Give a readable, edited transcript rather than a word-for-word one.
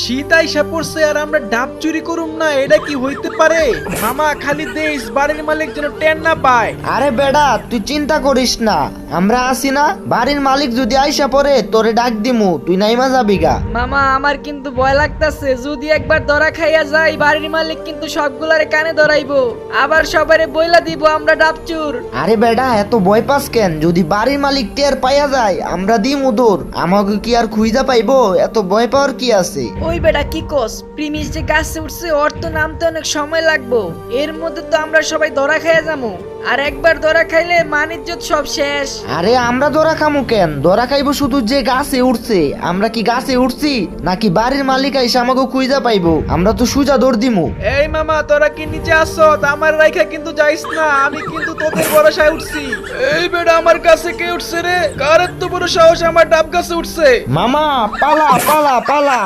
শীত আইসা পড়ছে আর আমরা ডাব চুরি করুম না, এটা কি হইতে পারে? মামা খালি দেশ বাড়ির মালিক যেন টেন না পায়। আরে বেডা তুই চিন্তা করিস না, আমরা আছি না। বাড়ির মালিক যদি আইসা পড়ে তোরে ডাক দিমু, তুই নাইমা যাবি গা। মামা আমার কিন্তু ভয় লাগতাছে, যদি একবার ধরা খাইয়া যাই বাড়ির মালিক কিন্তু সবগুলারে কানে ধরাইবো, আবার সবারে বইলা দিব আমরা ডাবচুর। আরে বেডা এত ভয় পাস কেন? যদি বাড়ির মালিক টের পাইয়া যায় আমরা দিমু দৌড়, আমাকে কি আর খুঁজা পাইবো? এত ভয় পাওয়ার কি আছে? ওই বেটা কি কোস, প্রিমিস যে গাছে উঠছে ওর তো নামতে অনেক সময় লাগবো, এর মধ্যে তো আমরা সবাই ধরা খাইয়া যাবো, আর একবার ধরা খাইলে মান ইজ্জত সব শেষ। আরে আমরা ধরা খামু কেন? ধরা খাইবো শুধু যে গাছে উঠছে। আমরা কি গাছে উঠছি নাকি বাড়ির মালিক আইসা আমাকে খুঁজা পাইবো? আমরা তো সুজা দৌড় দিমু। এই মামা তোরা কি নিচে আসছো? আমার রাইখা কিন্তু যাইস না, আমি কিন্তু তোদের ভরসায় উঠছি। এই বেটা আমার কাছে কে উঠছে রে? কার এত বড় সাহস আমার ডাব গাছে উঠছে? মামা পালা পালা পালা।